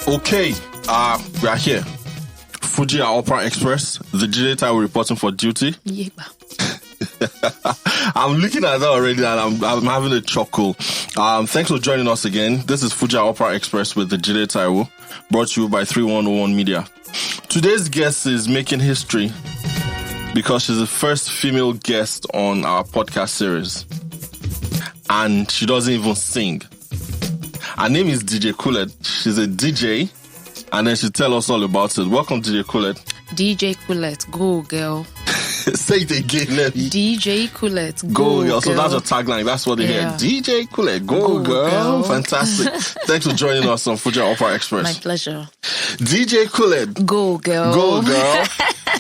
Okay, we are here. Fuji Opera Express, the DJ Taiwo reporting for duty. Yeah. I'm looking at that already and I'm having a chuckle. Thanks for joining us again. This is Fuji Opera Express with the DJ Taiwo, brought to you by 3101 Media. Today's guest is making history because she's the first female guest on our podcast series. And she doesn't even sing. Her name is DJ Kulet. She's a DJ, and then she'll tell us all about it. Welcome, DJ Kulet. DJ Kulet, go girl. Say it again, let me. DJ Kulet, Go girl. So that's your tagline. That's what they hear. DJ Kulet, go girl. Fantastic. Thanks for joining us on Fuji Opera Express. My pleasure. DJ Kulet, go girl. Go girl.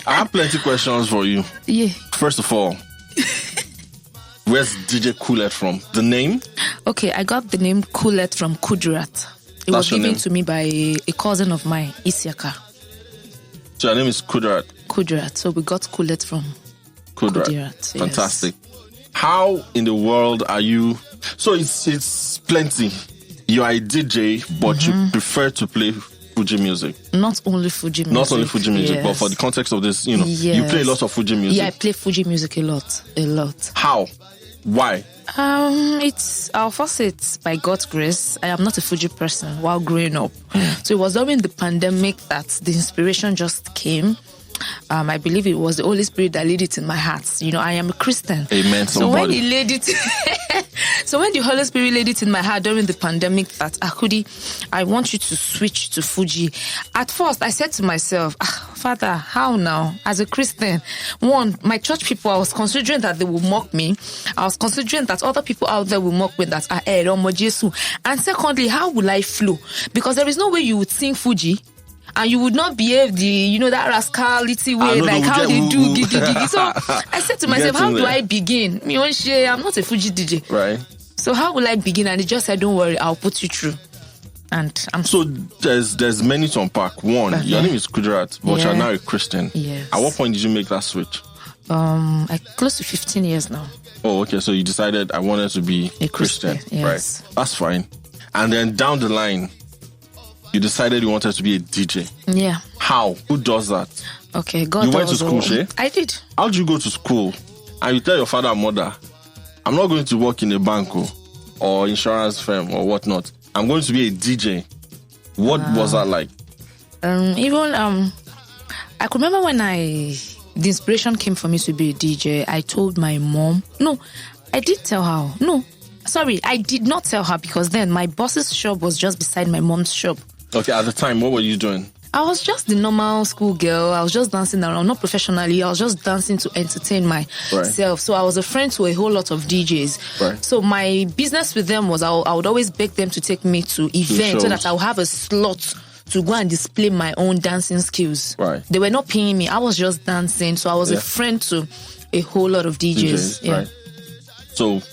I have plenty of questions for you. Yeah. First of all, where's DJ Kulet from? The name? Okay, I got the name Kulet from Kudrat. It was given to me by a cousin of mine, Isiaka. So your name is Kudrat? Kudrat. So we got Kulet from Kudrat. Yes. Fantastic. How in the world are you? So it's plenty. You are a DJ, but you prefer to play Fuji music. Not only Fuji music. Not only Fuji music, yes. But for the context of this, you play a lot of Fuji music. Yeah, I play Fuji music a lot. How? Why? I'll first say it's by God's grace. I am not a Fuji person while growing up. So it was during the pandemic that the inspiration just came. I believe it was the Holy Spirit that laid it in my heart. I am a Christian. Amen. So when he laid it, so when the Holy Spirit laid it in my heart during the pandemic that Akudi, I want you to switch to Fuji. At first, I said to myself, Father, how now? As a Christian, one, my church people, I was considering that they will mock me. I was considering that other people out there will mock me that and secondly, how will I flow? Because there is no way you would sing Fuji and you would not behave that rascality way, like how they do gigi. So I said to myself, how do I begin? I'm not a Fuji DJ. Right. So how will I begin? And he just said, don't worry, I'll put you through. And So there's many to unpack. One, your name is Kudrat, but you're now a Christian. Yes. At what point did you make that switch? Close to 15 years now. Oh, okay. So you decided I wanted to be a Christian. Right. Yes. That's fine. And then down the line, you decided you wanted to be a DJ. Yeah. How? Who does that? Okay, God. You went to school, Shay? I did. How did you go to school? And you tell your father and mother, I'm not going to work in a bank or insurance firm or whatnot. I'm going to be a DJ. What was that like? I could remember when the inspiration came for me to be a DJ. I told my mom. No, I did tell her. No, sorry, I did not tell her because then my boss's shop was just beside my mom's shop. Okay, at the time, what were you doing? I was just the normal school girl. I was just dancing around, not professionally. I was just dancing to entertain myself. Right. So I was a friend to a whole lot of DJs. Right. So my business with them was I would always beg them to take me to events so that I would have a slot to go and display my own dancing skills. Right. They were not paying me. I was just dancing. So I was a friend to a whole lot of DJs. Right. So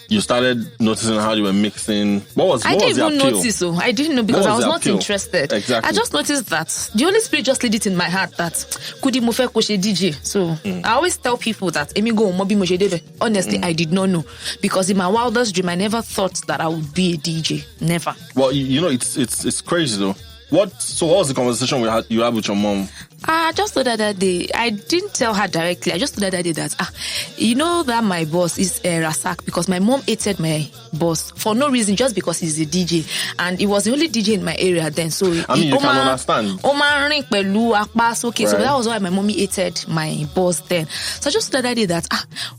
you started noticing how you were mixing. What was the appeal? I didn't even notice. I didn't know because I was not interested. Exactly. I just noticed that the Holy Spirit just laid it in my heart that Kudi mo fe ko se DJ. So I always tell people that Emi go mo bi mo se DJ. Honestly, I did not know because in my wildest dream I never thought that I would be a DJ. Never. Well, it's crazy though. What was the conversation you had with your mom? I just told her that day. I didn't tell her directly. I just told her that day that that my boss is Rasak because my mom hated my boss for no reason, just because he's a DJ and he was the only DJ in my area then. So you can understand. So that was why my mommy hated my boss then. So I just told her that day that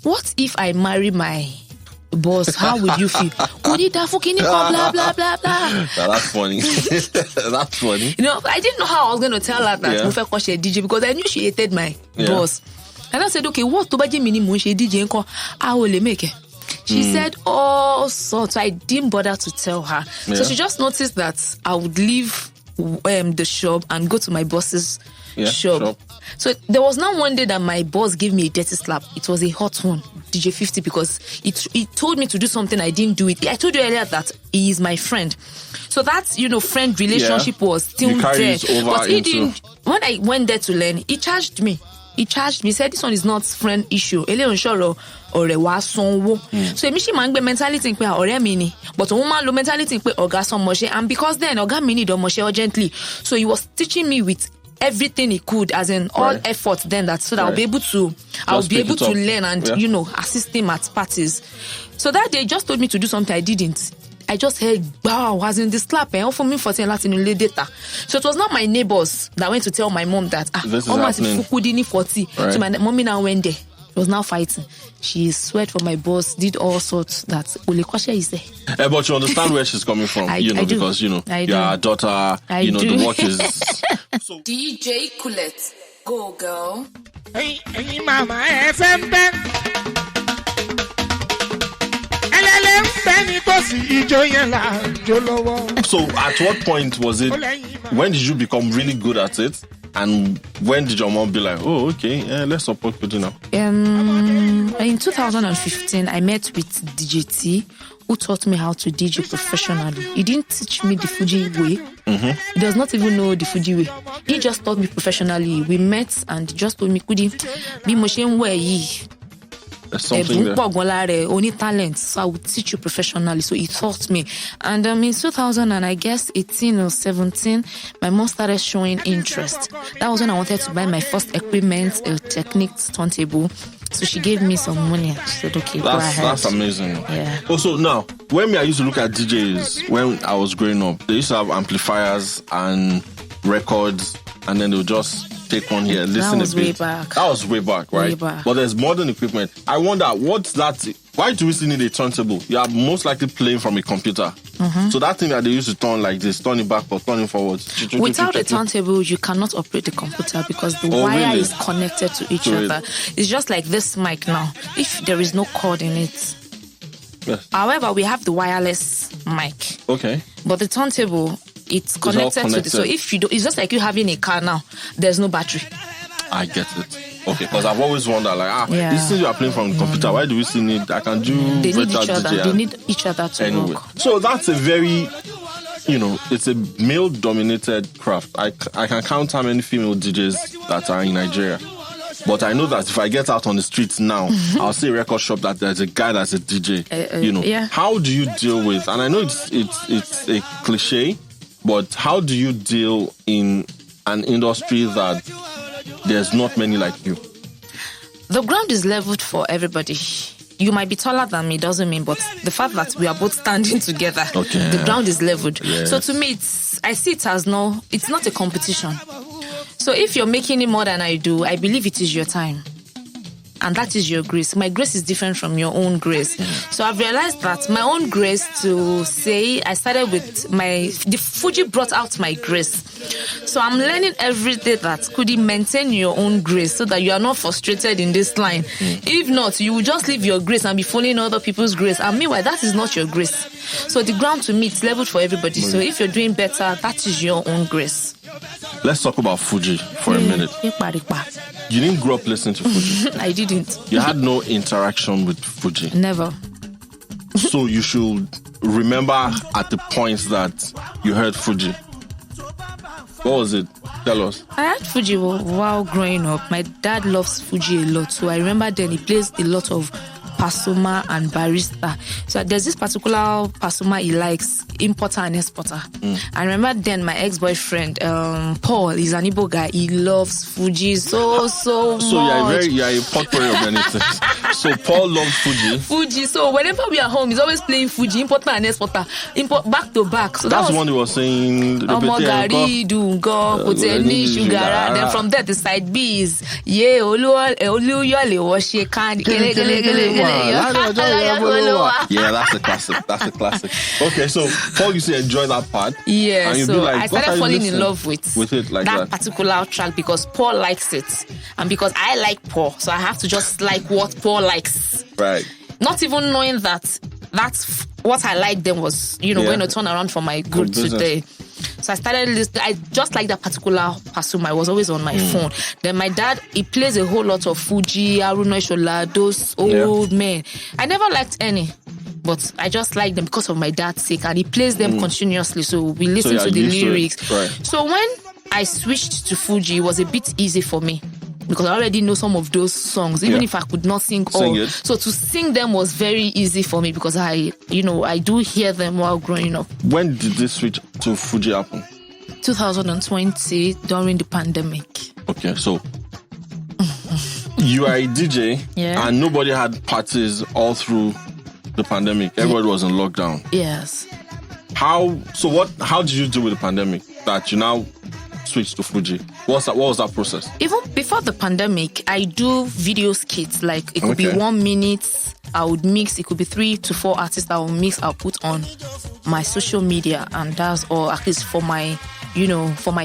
what if I marry my boss, how would you feel? Blah blah blah blah blah. That's funny. That's funny. I didn't know how I was going to tell her that Mufe Koshe DJ because I knew she hated my boss. And I said, okay, what to baji mini Mushe DJ nko? I will make it. She said all sorts. So I didn't bother to tell her. Yeah. So she just noticed that I would leave the shop and go to my boss's shop. So there was not one day that my boss gave me a dirty slap. It was a hot one, DJ 50, because he told me to do something, I didn't do it. I told you earlier that he is my friend. So that, friend relationship was still there. But he didn't, when I went there to learn, he charged me. he charged me, said this one is not friend issue. So emi she man gbe mentality pe ọ̀rẹ́ mi ni, but woman lo mentality pe oga son mo se, and because then oga mi need mo se urgently. So he was teaching me with everything he could, as in all effort then, that so that I'll be able to learn and assist him at parties. So that day he just told me to do something I didn't. I just heard, wow, as in the slap, for me 14 Latin data. So it was not my neighbors that went to tell my mom that, this is happening. 40. Right. So my mommy now went there. She was now fighting. She sweat for my boss, did all sorts that Olekwasha is there. But you understand where she's coming from, because, your daughter, the work is... So. DJ Kulet, go girl. Hey, mama, FM Ben. So at what point was it, when did you become really good at it, and when did your mom be like, oh, okay, let's support Fuji now? In 2015 I met with DJ T, who taught me how to DJ professionally. He didn't teach me the Fuji way. He does not even know the Fuji way. He just taught me professionally. We met and just told me, Kudi, be machine way. There's something there. Only talent, so I would teach you professionally. So he taught me, and in 2000 and I guess 18 or 17, my mom started showing interest. That was when I wanted to buy my first equipment, a Technics turntable. So she gave me some money. She said, "Okay, go ahead." That's amazing. Yeah. Also, now when I used to look at DJs when I was growing up, they used to have amplifiers and records, and then they'll just take one here, listen a bit. That was way back, right? Way back. But there's modern equipment. I wonder, what's that? Why do we still need a turntable? You are most likely playing from a computer. So that thing that they used to turn like this, turn it back or turn it forward. Without a turntable, you cannot operate the computer because the wire is connected to each other. It's just like this mic now. If there is no cord in it. Yes. However, we have the wireless mic. Okay. But the turntable, it's connected to the... So if you do, it's just like you having a car now. There's no battery. I get it. Okay, because I've always wondered, this thing you are playing from the computer, why do we still need... I can do... They need each other. They need each other to work. So that's a very... it's a male-dominated craft. I can count how many female DJs that are in Nigeria. But I know that if I get out on the streets now, I'll see a record shop that there's a guy that's a DJ. How do you deal with... And I know it's a cliche, but how do you deal in an industry that there's not many like you? The ground is leveled for everybody. You might be taller than me, doesn't mean, but the fact that we are both standing together, the ground is leveled. Yes. So to me, I see it as it's not a competition. So if you're making it more than I do, I believe it is your time. And that is your grace. My grace is different from your own grace. So I've realized that my own grace, to say, I started with the Fuji brought out my grace. So I'm learning every day that could you maintain your own grace so that you are not frustrated in this line. If not, you will just leave your grace and be following other people's grace. And meanwhile, that is not your grace. So the ground to me, it's leveled for everybody. So if you're doing better, that is your own grace. Let's talk about Fuji for a minute. You didn't grow up listening to Fuji. I didn't. You had no interaction with Fuji. Never. So you should remember at the point that you heard Fuji. What was it? Tell us. I had Fuji while growing up. My dad loves Fuji a lot. So I remember then he plays a lot of Pasuma and Barista. So there's this particular Pasuma he likes, importer and exporter. I remember then my ex-boyfriend, Paul, is an Igbo guy. He loves Fuji so much. So you're a potpourri of anything. So Paul loves Fuji. So whenever we are home, he's always playing Fuji, importer and exporter, back to back. So that's one he was saying. Mogari, Dungo, Poteni, Sugara. Then from there, the side B is Oluyole Washe Kandi. Yeah, that's a classic. Okay, so Paul used to enjoy that part. Yeah, and so I started falling in love with it like that particular track because Paul likes it. And because I like Paul, so I have to just like what Paul likes. Right. Not even knowing that that's what I liked then was, going to turn around for my good today. So I started listening. I just like that particular Pasuma. I was always on my phone. Then my dad, he plays a whole lot of Fuji, Haruna Ishola, those old men. I never liked any, but I just like them because of my dad's sake, and he plays them continuously. So we listen to the lyrics. Right. So when I switched to Fuji, it was a bit easy for me. because I already know some of those songs, even if I could not sing all. It. So to sing them was very easy for me because I do hear them while growing up. When did this switch to Fuji happen? 2020 during the pandemic. Okay, so you are a DJ and nobody had parties all through the pandemic. Everybody was in lockdown. Yes. How did you do with the pandemic that you now switched to Fuji? What was that process? Even before the pandemic, I do video skits. Like it could be 1 minute. I would mix. It could be 3 to 4 artists I will mix. I'll put on my social media, and that's all. At least for my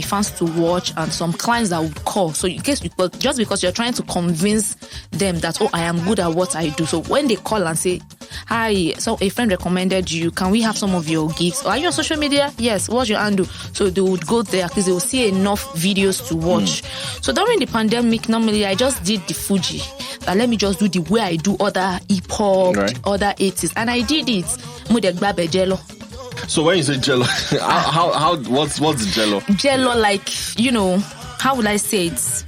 fans to watch, and some clients that would call. So just because you're trying to convince them that I am good at what I do. So when they call and say, "Hi, so a friend recommended you. Can we have some of your gigs? Or are you on social media? Yes. What's your handle?" So they would go there because they will see enough videos to watch. So during the pandemic, normally I just did the Fuji. That let me just do the way I do other hip hop, other 80s, and I did it. So when you say jello, what's the jello? Jello, like, how would I say it?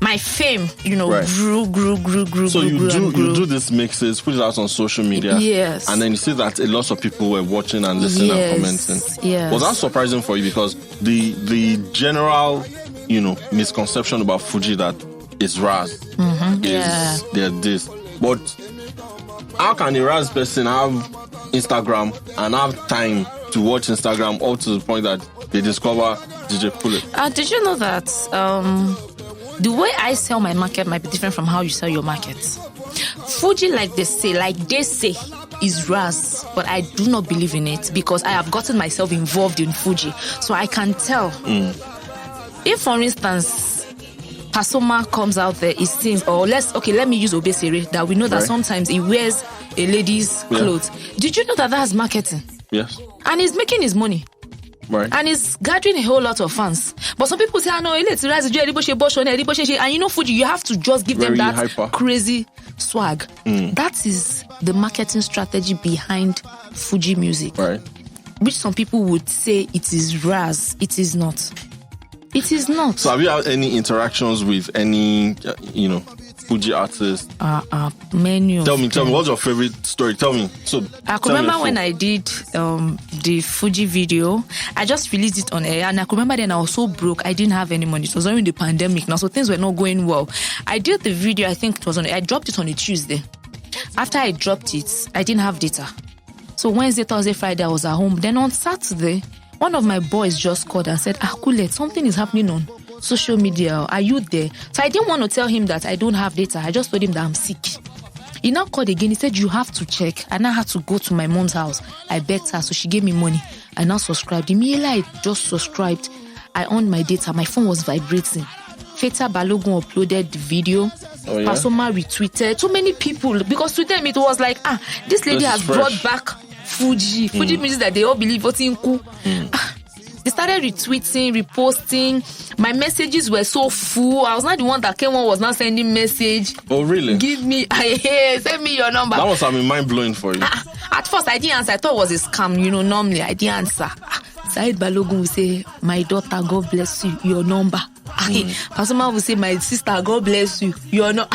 My fame, grew. So you do these mixes, put it out on social media. Yes. And then you see that a lot of people were watching and listening and commenting. Yes. Was that surprising for you? Because the general, misconception about Fuji that it's Raz is they're this. But how can a Raz person have Instagram and have time to watch Instagram all to the point that they discover DJ Kulet? Did you know that the way I sell my market might be different from how you sell your market? Fuji, like they say, is Raz, but I do not believe in it because I have gotten myself involved in Fuji. So I can tell. If, for instance, Pasoma comes out there, he sings, or let me use Obesere, that we know that sometimes he wears a lady's clothes. Did you know that that's marketing? Yes. And he's making his money. Right. And he's gathering a whole lot of fans. But some people say, no, let's rise, and Fuji, you have to just give them that hyper. Crazy swag. That is the marketing strategy behind Fuji music. Right. Which some people would say it is Raz. It is not. It is not. So have you had any interactions with any, Fuji artists? Many. Tell me, what's your favorite story? Tell me. So I can remember when I did the Fuji video, I just released it on air, and I can remember then I was so broke, I didn't have any money. It was during the pandemic now, so things were not going well. I did the video, I think it was I dropped it on a Tuesday. After I dropped it, I didn't have data. So Wednesday, Thursday, Friday, I was at home. Then on Saturday, one of my boys just called and said, Kulet, something is happening on social media. Are you there? So I didn't want to tell him that I don't have data. I just told him that I'm sick. He now called again. He said, you have to check. I now had to go to my mom's house. I begged her, so she gave me money. I now subscribed. Immediately I just subscribed. I on my data. My phone was vibrating. Feta Balogun uploaded the video. Pasoma retweeted. So many people, because to them it was like, this lady has brought back Fuji music that they all believe what's in cool. They started retweeting, reposting. My messages were so full. I was not the one that came on was not sending message. Oh, really? Send me your number. That must have been mind-blowing for you. At first, I didn't answer. I thought it was a scam. Normally, I didn't answer. Said Balogun will say, my daughter, God bless you, your number. Pasuma will say, my sister, God bless you, you're not.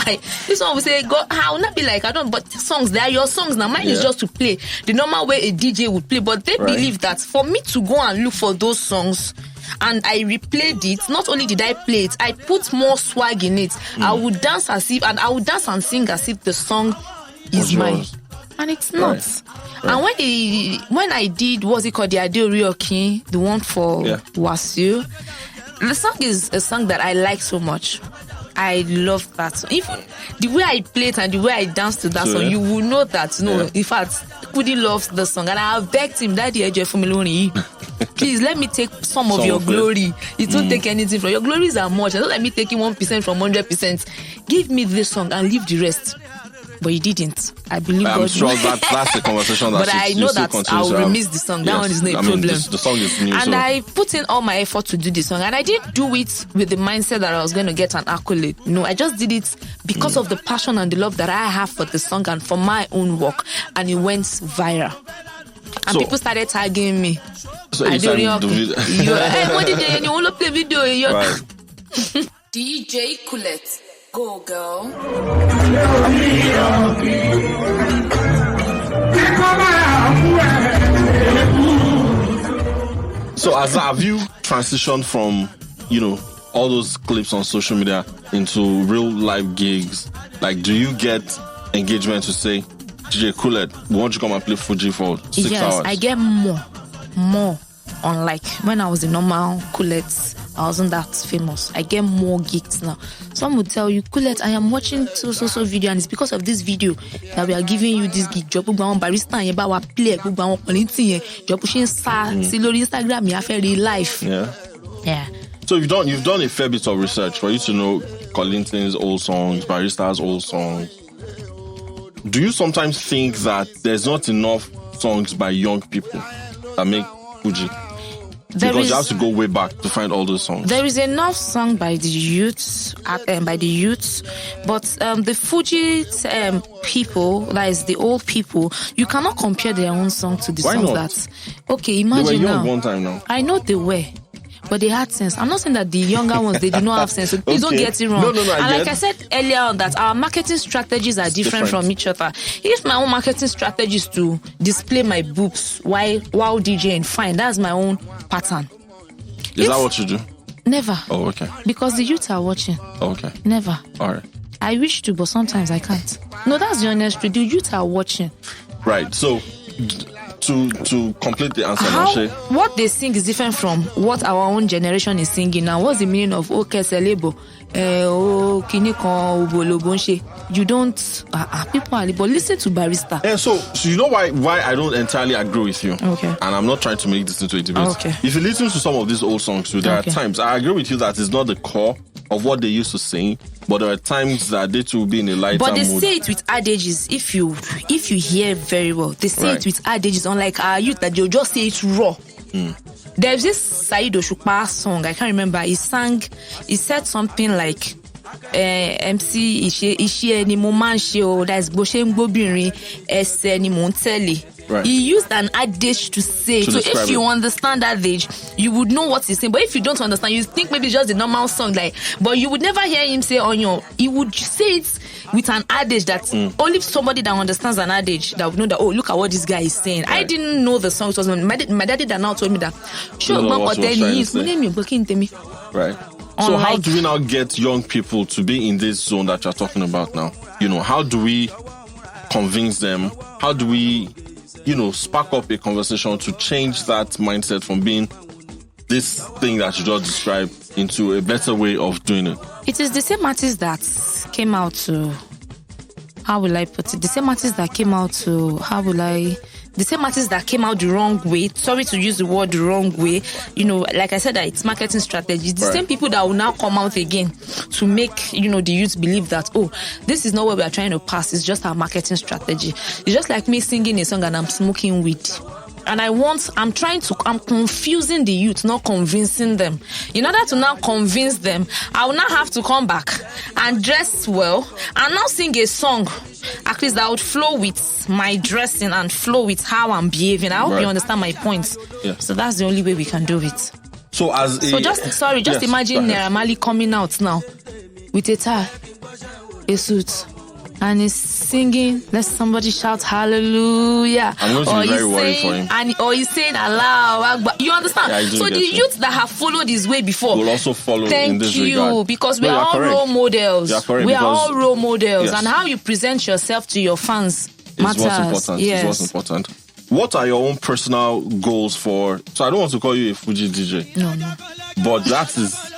This one will say, God, I will not be like, I don't, but songs, they are your songs now. Mine is just to play the normal way a DJ would play. But they believe that for me to go and look for those songs, and I replayed it, not only did I play it, I put more swag in it. I would dance I would dance and sing as if the song is mine. And it's not. Right. And when I did, what's it called, the Adeoriokin, the one for Wasiu, the song is a song that I like so much. I love that song. Even the way I play it and the way I dance to that song, you will know that. In fact, Kudi loves the song. And I begged him, Daddy Eje Fumiloni, please let me take some of your glory. It won't take anything from your glories are much. Don't let me take 1% from 100%. Give me this song and leave the rest. But he didn't. I believe I'm God. sure that's the conversation that but I know that I will remiss the song. That one is not a problem. The song is new. And I put in all my effort to do the song. And I didn't do it with the mindset that I was going to get an accolade. No, I just did it because of the passion and the love that I have for the song and for my own work. And it went viral. And people started tagging me. So I don't know. Hey, what did you want to play video? Right. DJ Kulet. Go, girl. So, have you transitioned from, all those clips on social media into real life gigs? Like, do you get engagement to say, DJ Kulet, won't you come and play Fuji for 6 hours? Yes, I get more. Unlike when I was the normal Kulet, I wasn't that famous. I get more gigs now. Some would tell you, Kulet, I am watching so video, and it's because of this video that we are giving you this gig. Job barista and yeba play job pushing Instagram, you have real life. Yeah. So you've done a fair bit of research for you to know Kollington's old songs, Barista's old songs. Do you sometimes think that there's not enough songs by young people that make Fuji? Because you have to go way back to find all those songs. There is enough song by the youths, but the Fuji people, that is the old people, you cannot compare their own song to the songs that. Okay, imagine they were young now. One time now. I know they were. But they had sense. I'm not saying that the younger ones, they do not have sense. So please don't get it wrong. No, like I said earlier on, that our marketing strategies are different from each other. If my own marketing strategy is to display my boobs while DJing, fine, that's my own pattern. Is that what you do? Never. Oh, okay. Because the youth are watching. Okay. Never. All right. I wish to, but sometimes I can't. No, that's the honest truth. The youth are watching. Right. So, to complete the answer, what they sing is different from what our own generation is singing now. What's the meaning of Selebo? You don't people are but listen to Barista. And so you know why I don't entirely agree with you. Okay. And I'm not trying to make this into a debate. Okay. If you listen to some of these old songs, there are times I agree with you that it's not the core of what they used to sing, but there are times that they too be in a lighter mood. But they say it with adages. If you hear very well, they say it with adages. Unlike our youth, that they'll just say it raw. There's this Said Oshukpa song, I can't remember. He said something like MC Ishi ni mo man she o, that's Boshem Bobinrin ese ni mo ntele. He used an adage to say. So if you understand that adage, you would know what he's saying. But if you don't understand, you think maybe it's just a normal song, but you would never hear him say he would say it with an adage that only somebody that understands an adage that would know that, oh, look at what this guy is saying. I didn't know the song. It was my daddy that now told me that. Right. So how do we now get young people to be in this zone that you're talking about now? How do we convince them? How do we, spark up a conversation to change that mindset from being this thing that you just described into a better way of doing it? It is the same artists that came out to, how will I put it? The same artists that came out to, the same artists that came out the wrong way. Sorry to use the word the wrong way. Like I said, that it's marketing strategy. The same people that will now come out again to make, the youth believe that, oh, this is not what we are trying to pass. It's just our marketing strategy. It's just like me singing a song and I'm smoking weed. And I'm confusing the youth, not convincing them. In order to now convince them, I will now have to come back and dress well and now sing a song. At least that would flow with my dressing and flow with how I'm behaving. I hope you understand my point. Yeah. So that's the only way we can do it. So just imagine Naira Marley coming out now with a tie, a suit, and he's singing, let somebody shout hallelujah. I'm going to be very worried for him. Or he's saying Allah Akbar. You understand? Yeah, so the youth that have followed his way before will also follow in this regard. Thank you, because we are all role models. We are all role models. Yes. And how you present yourself to your fans matters. What's important. Yes. It's what's important. What are your own personal goals for? So I don't want to call you a Fuji DJ. No. But that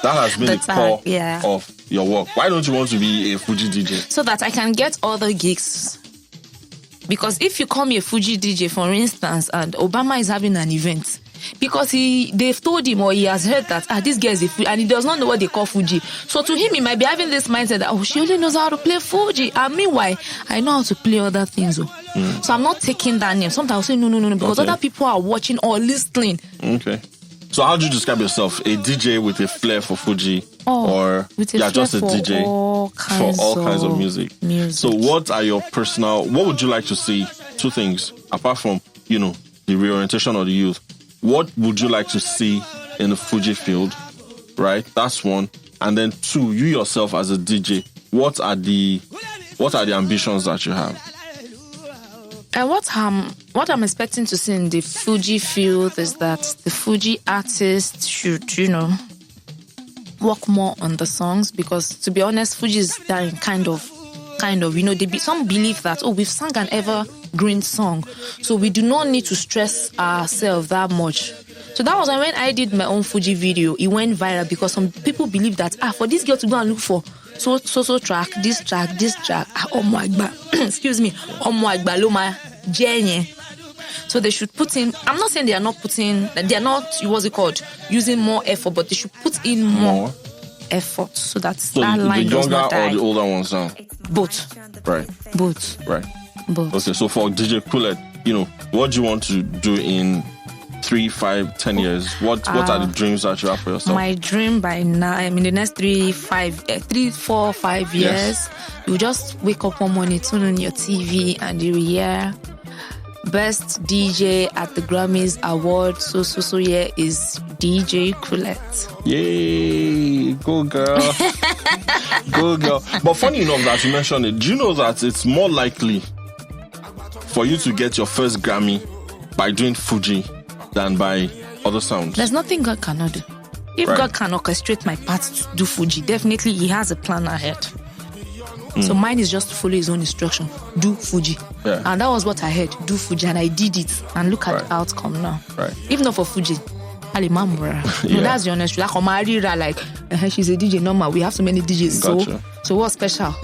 has been the core of your work. Why don't you want to be a Fuji DJ? So that I can get other gigs. Because if you call me a Fuji DJ, for instance, and Obama is having an event, because they've told him or he has heard that this guy is a Fuji, and he does not know what they call Fuji. So to him, he might be having this mindset that, she only knows how to play Fuji. And meanwhile, I know how to play other things. So I'm not taking that name. Sometimes I'll say no, because other people are watching or listening. Okay. So how do you describe yourself? A DJ with a flair for Fuji? Or you're just a DJ for all kinds of music? So what would you like to see? Two things, apart from, the reorientation of the youth. What would you like to see in the Fuji field? Right? That's one. And then two, you yourself as a DJ, what are the ambitions that you have? And what I'm expecting to see in the Fuji field is that the Fuji artists should, work more on the songs, because to be honest, Fuji is dying kind of, some believe that, we've sung an evergreen song, so we do not need to stress ourselves that much. So that was when I did my own Fuji video. It went viral because some people believe that, for this girl to go and look for so track, this track. Oh my God, excuse me. Oh my God, Loma, Jenny. So they should put in, I'm not saying they are not, what's it called, using more effort, but they should put in more effort so that that line does not die. The younger or the older ones now? Both. Right. Both. Right. Both. Okay, so for DJ Kulet, what do you want to do in 3, 5, 10 years? What are the dreams that you have for yourself? My dream by now, in the next 3, 4, 5 years, you just wake up one morning, turn on your TV, and you hear Best DJ at the Grammys Award. So yeah is DJ Kulet. Yay! Go girl. Go girl. But funny enough that you mentioned it, do you know that it's more likely for you to get your first Grammy by doing Fuji than by other sounds? There's nothing God cannot do. If God can orchestrate my path to do Fuji, definitely He has a plan ahead. So mine is just to follow His own instruction. Do Fuji. Yeah. And that was what I heard. Do Fuji. And I did it. And look at the outcome now. Right. If not for Fuji, Alimambra. No, that's the honest truth. Like, she's a DJ normal. We have so many DJs. Gotcha. So what's special?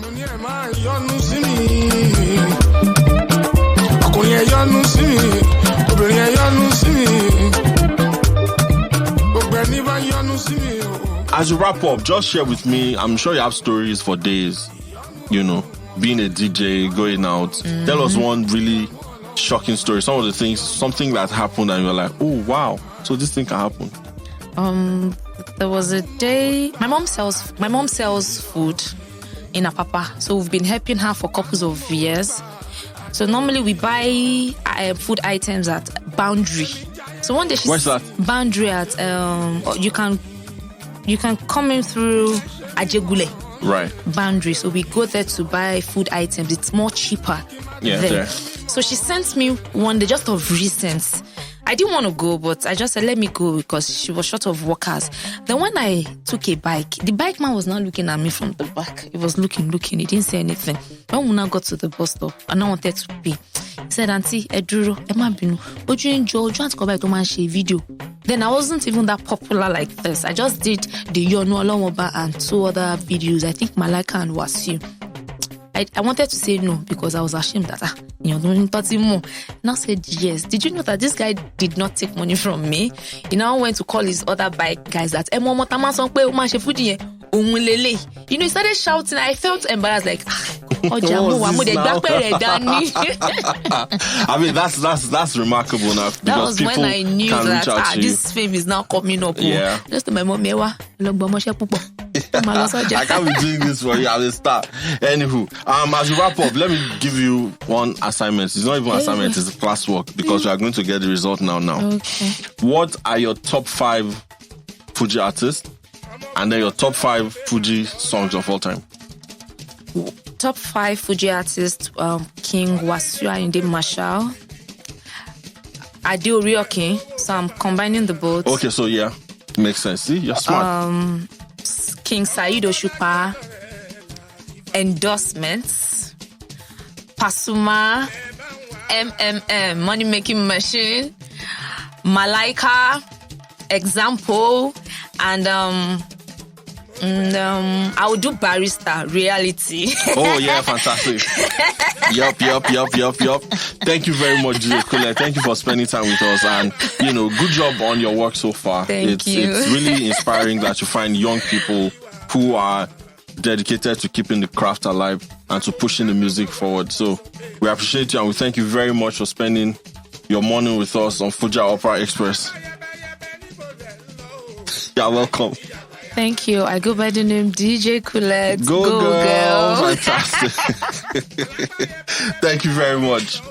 As you wrap up, just share with me, I'm sure you have stories for days, being a DJ, going out. Tell us one really shocking story, something that happened and you're like, oh wow, so this thing can happen. There was a day, my mom sells food in Apapa, so we've been helping her for couples of years. So normally we buy food items at Boundary. So one day where's that? Boundary at you can come in through Ajegule. Right. Boundary. So we go there to buy food items. It's more cheaper there. So she sent me one day just of recent. I didn't want to go, but I just said, let me go because she was short of workers. Then when I took a bike, the bike man was not looking at me from the back. He was looking. He didn't say anything. When we now got to the bus stop, and I wanted to pay, he said, Auntie, Eduro, Emma Binu, but you enjoy, to go back to my video. Then I wasn't even that popular like this. I just did the Yono Alomoba and 2 other videos. I think Malika and Wasiu. I wanted to say no because I was ashamed that doing 30 more. And I said yes. Did you know that this guy did not take money from me? He now went to call his other bike guys that he started shouting. I felt embarrassed, like I mean that's remarkable now. That was when I knew that this fame is now coming up. Yeah. Just to my mom, I can't be doing this for you at the start. Anywho, as you wrap up, let me give you one assignment. It's not even an assignment, it's a classwork because we are going to get the result now. Okay. What are your top 5 Fuji artists? And then your top 5 Fuji songs of all time. Top 5 Fuji artists: King Wasiu Ayinde Marshall, Ade Orioke. So I'm combining the both. Okay, so yeah, makes sense. See, you're smart. King Saheed Osupa, Endorsements, Pasuma, Money Making Machine, Malaika, Example, and I would do Barrister, Reality. Oh yeah, fantastic. Yup. Thank you very much, DJ Kulet. Thank you for spending time with us, and good job on your work so far. Thank you. It's really inspiring that you find young people who are dedicated to keeping the craft alive and to pushing the music forward. So we appreciate you and we thank you very much for spending your morning with us on Fuji Opera Express. You're welcome. Thank you. I go by the name DJ Kulet. Go girl. Fantastic. Thank you very much.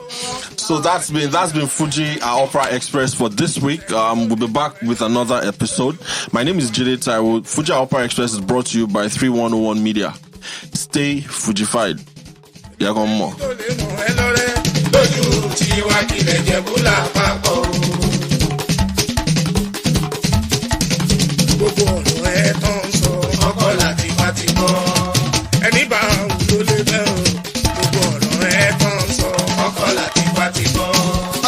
So that's been Fuji Opera Express for this week. We'll be back with another episode. My name is Jide Taiwo. Fuji Opera Express is brought to you by 3101 Media. Stay Fujified. Yeah, go more.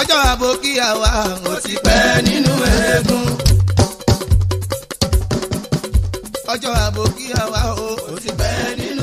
Ọjọ́ àbòkíyàwó ó ti pẹ́ nínú eégún. Ọjọ́ àbòkíyàwó ó ti pẹ́ nínú